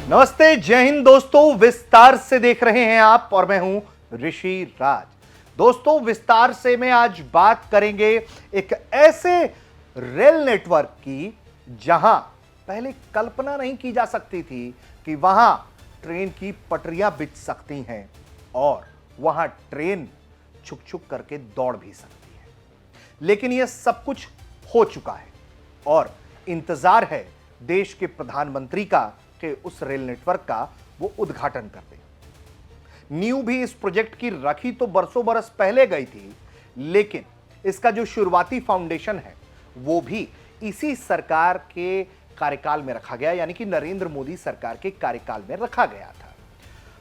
नमस्ते, जय हिंद दोस्तों। विस्तार से देख रहे हैं आप और मैं हूं ऋषि राज। दोस्तों, विस्तार से में आज बात करेंगे एक ऐसे रेल नेटवर्क की जहां पहले कल्पना नहीं की जा सकती थी कि वहां ट्रेन की पटरियां बिछ सकती हैं और वहां ट्रेन छुक छुक करके दौड़ भी सकती है। लेकिन यह सब कुछ हो चुका है और इंतजार है देश के प्रधानमंत्री का कि उस रेल नेटवर्क का वो उद्घाटन कर दे। नींव भी इस प्रोजेक्ट की रखी तो बरसों बरस पहले गई थी, लेकिन इसका जो शुरुआती फाउंडेशन है वो भी इसी सरकार के कार्यकाल में रखा गया, यानी कि नरेंद्र मोदी सरकार के कार्यकाल में रखा गया था।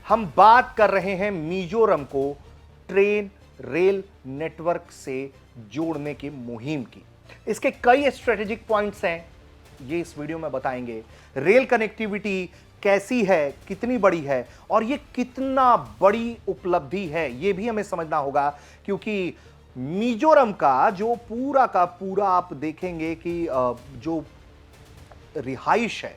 हम बात कर रहे हैं मिजोरम को ट्रेन रेल नेटवर्क से जोड़ने की मुहिम की। इसके कई स्ट्रेटेजिक पॉइंट्स हैं, ये इस वीडियो में बताएंगे। रेल कनेक्टिविटी कैसी है, कितनी बड़ी है और ये कितना बड़ी उपलब्धि है, ये भी हमें समझना होगा, क्योंकि मिजोरम का जो पूरा का पूरा आप देखेंगे कि जो रिहाइश है,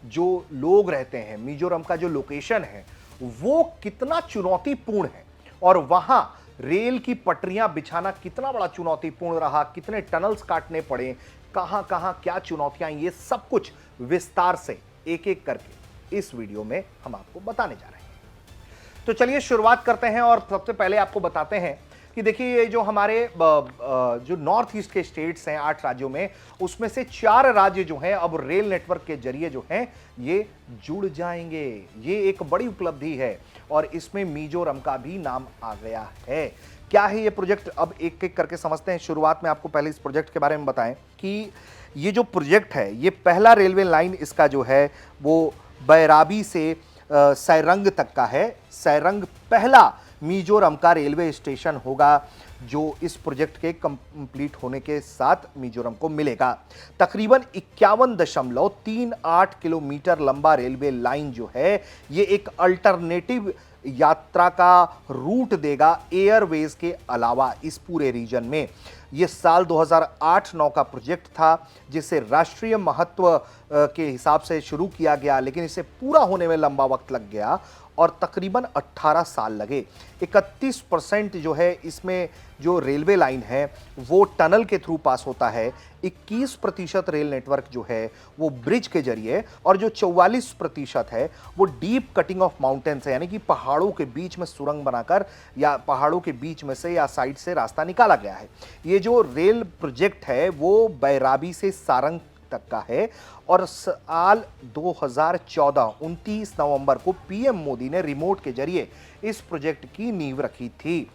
जो लोग रहते हैं, मिजोरम का जो लोकेशन है वो कितना चुनौतीपूर्ण है और वहां रेल की पटरियां बिछाना कितना बड़ा चुनौतीपूर्ण रहा, कितने टनल्स काटने पड़े, कहां कहां क्या चुनौतियां, ये सब कुछ विस्तार से एक एक करके इस वीडियो में हम आपको बताने जा रहे हैं। तो चलिए शुरुआत करते हैं और सबसे पहले आपको बताते हैं कि देखिए, ये जो हमारे जो नॉर्थ ईस्ट के स्टेट्स हैं 8 राज्यों में, उसमें से 4 राज्य जो हैं अब रेल नेटवर्क के जरिए जो हैं ये जुड़ जाएंगे। ये एक बड़ी उपलब्धि है और इसमें मिजोरम का भी नाम आ गया है। क्या है ये प्रोजेक्ट, अब एक एक करके समझते हैं। शुरुआत में आपको पहले इस प्रोजेक्ट के बारे में बताएं कि ये जो प्रोजेक्ट है, ये पहला रेलवे लाइन इसका जो है वो बैराबी से सैरंग तक का है। सैरंग पहला मिजोरम का रेलवे स्टेशन होगा जो इस प्रोजेक्ट के कंप्लीट होने के साथ मिजोरम को मिलेगा। तकरीबन 51.38 किलोमीटर लंबा रेलवे लाइन जो है ये एक अल्टरनेटिव यात्रा का रूट देगा एयरवेज के अलावा इस पूरे रीजन में। यह साल 2008-9 का प्रोजेक्ट था जिसे राष्ट्रीय महत्व के हिसाब से शुरू किया गया, लेकिन इसे पूरा होने में लंबा वक्त लग गया और तकरीबन 18 साल लगे। 31% जो है इसमें जो रेलवे लाइन है वो टनल के थ्रू पास होता है। 21% रेल नेटवर्क जो है वो ब्रिज के जरिए और जो 44% है वो डीप कटिंग ऑफ माउंटेन्स है, यानी कि पहाड़ों के बीच में सुरंग बनाकर या पहाड़ों के बीच में से या साइड से रास्ता निकाला गया है। ये जो रेल प्रोजेक्ट है वो बैराबी से सारंग तक का है और साल 2014 29 नवंबर को पीएम मोदी ने रिमोट के जरिए इस प्रोजेक्ट की नींव रखी थी।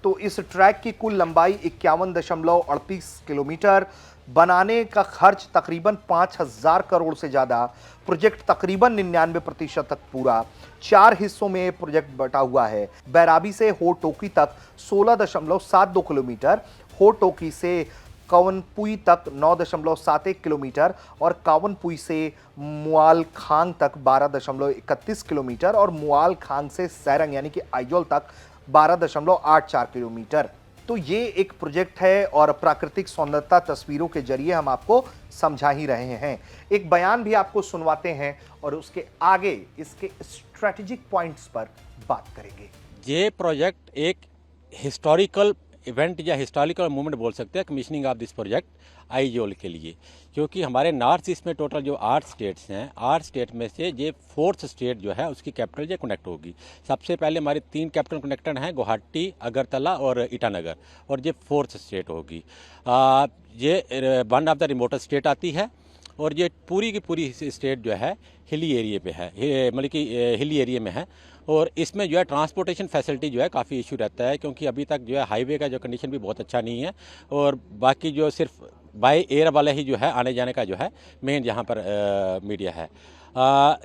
तो इस ट्रैक की कुल लंबाई 51.38 किलोमीटर, बनाने का खर्च तकरीबन 5000 करोड़ से ज्यादा। प्रोजेक्ट तकरीबन 99% तक पूरा। 4 हिस्सों में प्रोजेक्ट बटा हुआ है। बैराबी से होटोकी तक 16.72 किलोमीटर, होटोकी से कावनपुई तक 9.71 किलोमीटर और कावनपुई से मुआलखांग तक 12.31 किलोमीटर और मुआलखांग से सैरंग यानी कि आइजोल तक 12.84 किलोमीटर। तो ये एक प्रोजेक्ट है और प्राकृतिक सौंदर्यता तस्वीरों के जरिए हम आपको समझा ही रहे हैं। एक बयान भी आपको सुनवाते हैं और उसके आगे इसके स्ट्रेटेजिक पॉइंट्स पर बात करेंगे। ये प्रोजेक्ट एक हिस्टोरिकल इवेंट या हिस्टोरिकल मूवमेंट बोल सकते हैं, commissioning of this project Aizawl के लिए, क्योंकि हमारे नॉर्थ ईस्ट में टोटल जो 8 स्टेट्स हैं, 8 स्टेट में से ये 4th स्टेट जो है उसकी कैपिटल ये कनेक्ट होगी। सबसे पहले हमारी 3 कैपिटल कनेक्टेड हैं, गुवाहाटी, अगरतला और ईटानगर, और ये 4th स्टेट होगी। ये one of the remotest state आती है और ये पूरी की पूरी स्टेट जो है हिली एरिया पे है, मतलब कि हिली एरिया में है। और इसमें जो है ट्रांसपोर्टेशन फैसिलिटी जो है काफ़ी इशू रहता है, क्योंकि अभी तक जो है हाईवे का जो कंडीशन भी बहुत अच्छा नहीं है और बाकी जो सिर्फ बाय एयर वाला ही जो है आने जाने का जो है मेन यहाँ पर मीडिया है।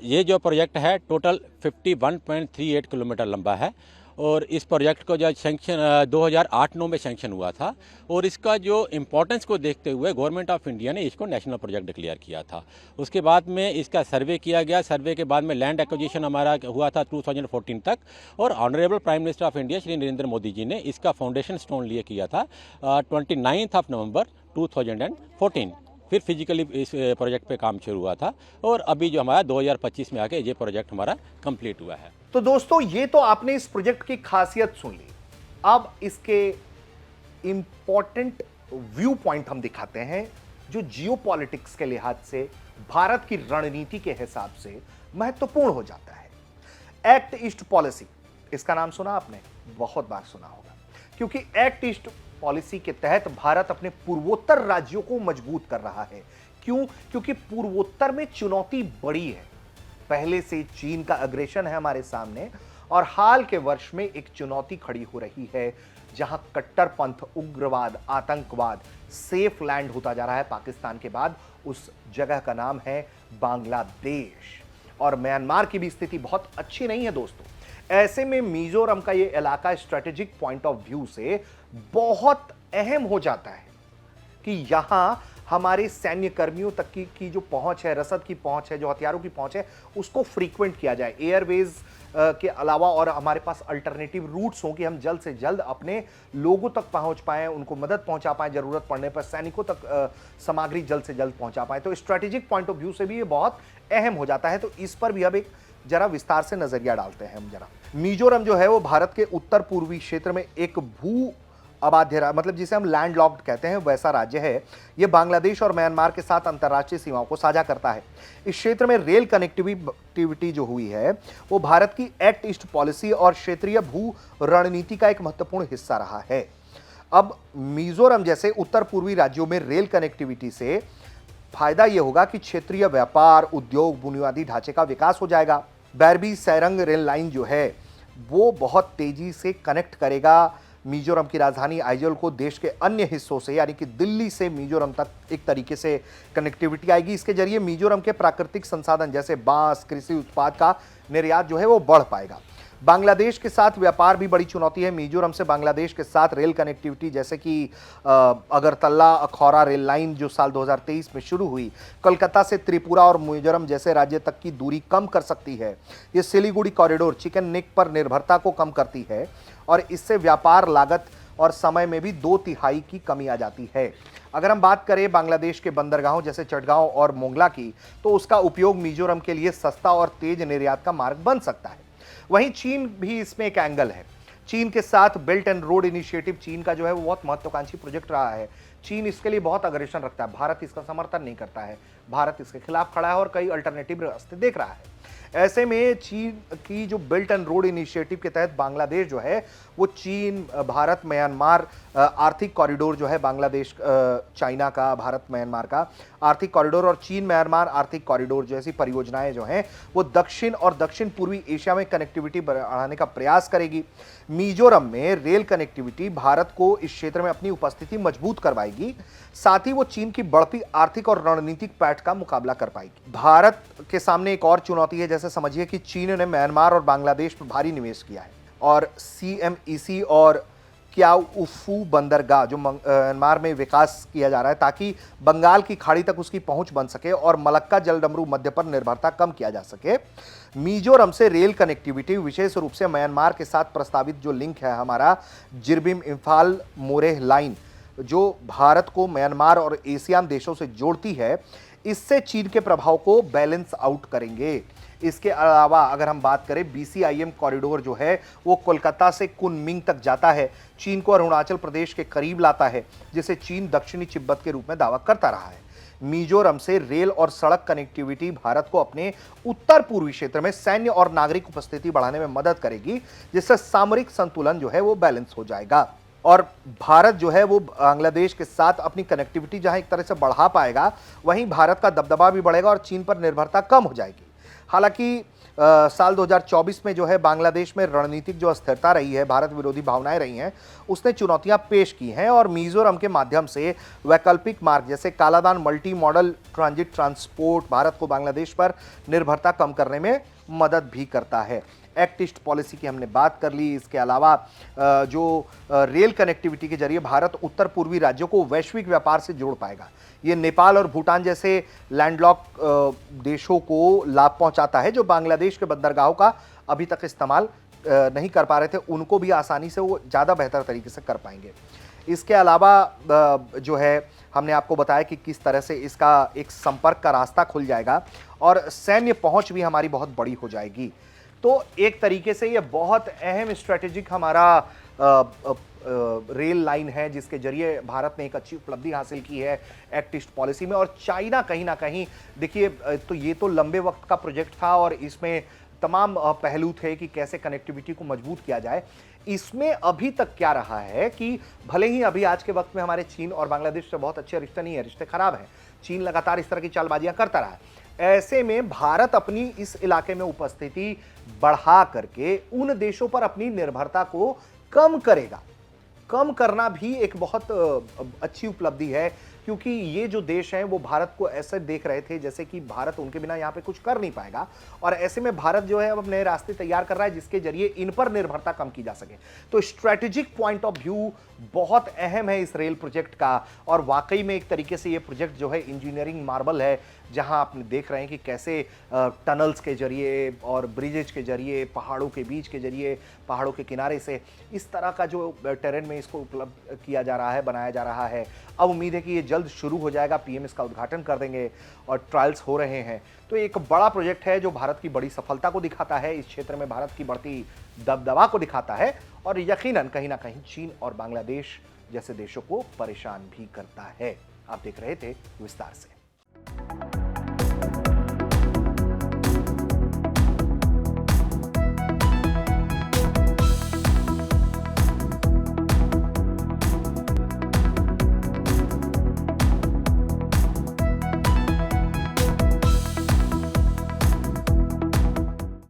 ये जो प्रोजेक्ट है टोटल 51.38 किलोमीटर लंबा है और इस प्रोजेक्ट को जो सेंक्शन 2008-9 में सेंक्शन हुआ था और इसका जो इम्पोर्टेंस को देखते हुए गवर्नमेंट ऑफ इंडिया ने इसको नेशनल प्रोजेक्ट डिक्लेयर किया था। उसके बाद में इसका सर्वे किया गया, सर्वे के बाद में लैंड एक्विजिशन हमारा हुआ था 2014 तक और honourable prime minister of India Shri Narendra Modi ji ने इसका फाउंडेशन स्टोन लिए किया था 29 नवंबर 2014। फिर फिजिकली इस प्रोजेक्ट पे काम शुरू हुआ था और अभी जो हमारा 2025 में आके ये प्रोजेक्ट हमारा कंप्लीट हुआ है। तो दोस्तों ये तो आपने इस प्रोजेक्ट की खासियत सुन ली। अब इसके इंपॉर्टेंट व्यू पॉइंट हम दिखाते हैं जो जियोपॉलिटिक्स के लिहाज से भारत की रणनीति के हिसाब से महत्वपूर्ण हो जाता है। एक्ट ईस्ट पॉलिसी, इसका नाम सुना आपने? बहुत बार सुना होगा, क्योंकि एक्ट ईस्ट पॉलिसी के तहत भारत अपने पूर्वोत्तर राज्यों को मजबूत कर रहा है। क्यों? क्योंकि पूर्वोत्तर में चुनौती बड़ी है। पहले से चीन का अग्रेशन है हमारे सामने, और हाल के वर्ष में एक चुनौती खड़ी हो रही है जहां कट्टरपंथ, उग्रवाद, आतंकवाद सेफ लैंड होता जा रहा है पाकिस्तान के बाद। उस जगह का नाम है बांग्लादेश, और म्यांमार की भी स्थिति बहुत अच्छी नहीं है दोस्तों। ऐसे में मिजोरम का ये इलाका स्ट्रेटेजिक पॉइंट ऑफ व्यू से बहुत अहम हो जाता है कि यहां हमारे सैन्य कर्मियों तक की जो पहुंच है, रसद की पहुंच है, जो हथियारों की पहुंच है, उसको फ्रीक्वेंट किया जाए। एयरवेज के अलावा और हमारे पास अल्टरनेटिव रूट्स हों कि हम जल्द से जल्द अपने लोगों तक पहुंच पाएं, उनको मदद पहुंचा पाएं, जरूरत पड़ने पर सैनिकों तक सामग्री जल्द से जल्द पहुंचा पाएं। तो स्ट्रेटेजिक पॉइंट ऑफ व्यू से भी ये बहुत अहम हो जाता है। तो इस पर भी अब एक जरा विस्तार से नजरिया डालते हैं हम जरा। मिजोरम जो है वो भारत के उत्तर पूर्वी क्षेत्र में एक भू अबाध्य, मतलब जिसे हम लैंडलॉक्ड कहते हैं, वैसा राज्य है। यह बांग्लादेश और म्यांमार के साथ अंतर्राष्ट्रीय सीमाओं को साझा करता है। इस क्षेत्र में रेल कनेक्टिविटी जो हुई है वो भारत की एक्ट ईस्ट पॉलिसी और क्षेत्रीय भू रणनीति का एक महत्वपूर्ण हिस्सा रहा है। अब मिजोरम जैसे उत्तर पूर्वी राज्यों में रेल कनेक्टिविटी से फायदा यह होगा कि क्षेत्रीय व्यापार, उद्योग, बुनियादी ढांचे का विकास हो जाएगा। बैरबी सैरंग रेल लाइन जो है वो बहुत तेजी से कनेक्ट करेगा मिजोरम की राजधानी आइजोल को देश के अन्य हिस्सों से, यानी कि दिल्ली से मिजोरम तक एक तरीके से कनेक्टिविटी आएगी। इसके जरिए मिजोरम के प्राकृतिक संसाधन जैसे बांस, कृषि उत्पाद का निर्यात जो है वो बढ़ पाएगा। बांग्लादेश के साथ व्यापार भी बड़ी चुनौती है। मिजोरम से बांग्लादेश के साथ रेल कनेक्टिविटी जैसे कि अगरतला अखौरा रेल लाइन जो साल 2023 में शुरू हुई, कोलकाता से त्रिपुरा और मिजोरम जैसे राज्य तक की दूरी कम कर सकती है। ये सिलीगुड़ी कॉरिडोर चिकन नेक पर निर्भरता को कम करती है और इससे व्यापार लागत और समय में भी 2/3 की कमी आ जाती है। अगर हम बात करें बांग्लादेश के बंदरगाहों जैसे चटगांव और मोंगला की, तो उसका उपयोग मिजोरम के लिए सस्ता और तेज निर्यात का मार्ग बन सकता है। वहीं चीन भी इसमें एक एंगल है। चीन के साथ बेल्ट एंड रोड इनिशिएटिव चीन का जो है वो बहुत महत्वाकांक्षी प्रोजेक्ट रहा है। चीन इसके लिए बहुत अग्रेशन रखता है, भारत इसका समर्थन नहीं करता है, भारत इसके खिलाफ खड़ा है और कई अल्टरनेटिव रास्ते देख रहा है। ऐसे में चीन की जो बेल्ट एंड रोड इनिशिएटिव के तहत बांग्लादेश जो है वो चीन, भारत, म्यांमार आर्थिक कॉरिडोर जो है बांग्लादेश, चाइना का, भारत म्यांमार का आर्थिक कॉरिडोर और चीन म्यांमार आर्थिक कॉरिडोर जैसी परियोजनाएं जो हैं वो दक्षिण और दक्षिण पूर्वी एशिया में कनेक्टिविटी बढ़ाने का प्रयास करेगी। मिजोरम में रेल कनेक्टिविटी भारत को इस क्षेत्र में अपनी उपस्थिति मजबूत करवाएगी, साथ ही वो चीन की बढ़ती आर्थिक और रणनीतिक पैठ का मुकाबला कर पाएगी। भारत के सामने एक और चुनौती है, जैसे समझिए कि चीन ने म्यांमार और बांग्लादेश पर भारी निवेश किया है और CMEC और क्याउफू बंदरगाह जो म्यांमार में विकास किया जा रहा है ताकि बंगाल की खाड़ी तक उसकी पहुंच बन सके और मलक्का जलडमरू मध्य पर निर्भरता कम किया जा सके। मिजोरम से रेल कनेक्टिविटी विशेष रूप से म्यांमार के साथ प्रस्तावित जो लिंक है हमारा जिरबिम इम्फाल मोरेह लाइन जो भारत को म्यांमार और एशियान देशों से जोड़ती है, इससे चीन के प्रभाव को बैलेंस आउट करेंगे। इसके अलावा अगर हम बात करें BCIM कॉरिडोर जो है वो कोलकाता से कुनमिंग तक जाता है, चीन को अरुणाचल प्रदेश के करीब लाता है, जिसे चीन दक्षिणी तिब्बत के रूप में दावा करता रहा है। मिजोरम से रेल और सड़क कनेक्टिविटी भारत को अपने उत्तर पूर्वी क्षेत्र में सैन्य और नागरिक उपस्थिति बढ़ाने में मदद करेगी, जिससे सामरिक संतुलन जो है वो बैलेंस हो जाएगा और भारत जो है वो बांग्लादेश के साथ अपनी कनेक्टिविटी जहां एक तरह से बढ़ा पाएगा, वहीं भारत का दबदबा भी बढ़ेगा और चीन पर निर्भरता कम हो जाएगी। हालांकि साल 2024 में जो है बांग्लादेश में रणनीतिक जो अस्थिरता रही है, भारत विरोधी भावनाएं रही हैं, उसने चुनौतियां पेश की हैं और मिजोरम के माध्यम से वैकल्पिक मार्ग जैसे Kaladan multi modal transit transport Bharat को बांग्लादेश पर निर्भरता कम करने में मदद भी करता है। एक्ट ईस्ट पॉलिसी की हमने बात कर ली। इसके अलावा जो रेल कनेक्टिविटी के जरिए भारत उत्तर पूर्वी राज्यों को वैश्विक व्यापार से जोड़ पाएगा। ये नेपाल और भूटान जैसे लैंडलॉक देशों को लाभ पहुंचाता है जो बांग्लादेश के बंदरगाहों का अभी तक इस्तेमाल नहीं कर पा रहे थे, उनको भी आसानी से वो ज़्यादा बेहतर तरीके से कर पाएंगे। इसके अलावा जो है हमने आपको बताया कि किस तरह से इसका एक संपर्क का रास्ता खुल जाएगा और सैन्य पहुंच भी हमारी बहुत बड़ी हो जाएगी। तो एक तरीके से ये बहुत अहम स्ट्रेटेजिक हमारा रेल लाइन है, जिसके जरिए भारत ने एक अच्छी उपलब्धि हासिल की है एक्ट ईस्ट पॉलिसी में। और चाइना कहीं ना कहीं, देखिए, तो ये तो लंबे वक्त का प्रोजेक्ट था और इसमें तमाम पहलू थे कि कैसे कनेक्टिविटी को मजबूत किया जाए। इसमें अभी तक क्या रहा है कि भले ही अभी आज के वक्त में हमारे चीन और बांग्लादेश से बहुत अच्छे रिश्ते नहीं है, रिश्ते खराब हैं, चीन लगातार इस तरह की चालबाजियां करता रहा है। ऐसे में भारत अपनी इस इलाके में उपस्थिति बढ़ा करके उन देशों पर अपनी निर्भरता को कम करेगा। कम करना भी एक बहुत अच्छी उपलब्धि है, क्योंकि ये जो देश हैं वो भारत को ऐसे देख रहे थे जैसे कि भारत उनके बिना यहाँ पे कुछ कर नहीं पाएगा, और ऐसे में भारत जो है अब नए रास्ते तैयार कर रहा है जिसके जरिए इन पर निर्भरता कम की जा सके। तो स्ट्रेटेजिक पॉइंट ऑफ व्यू बहुत अहम है इस रेल प्रोजेक्ट का, और वाकई में एक तरीके से ये प्रोजेक्ट जो है इंजीनियरिंग मार्बल है, जहां आप देख रहे हैं कि कैसे टनल्स के जरिए और ब्रिजेज के जरिए, पहाड़ों के बीच के जरिए, पहाड़ों के किनारे से इस तरह का जो टेरेन में इसको उपलब्ध किया जा रहा है, बनाया जा रहा है। अब उम्मीद है कि ये जल्द शुरू हो जाएगा, पीएम इसका उद्घाटन कर देंगे और ट्रायल्स हो रहे हैं। तो एक बड़ा प्रोजेक्ट है जो भारत की बड़ी सफलता को दिखाता है, इस क्षेत्र में भारत की बढ़ती दबदबा को दिखाता है, और यकीनन कहीं ना कहीं चीन और बांग्लादेश जैसे देशों को परेशान भी करता है। आप देख रहे थे विस्तार से।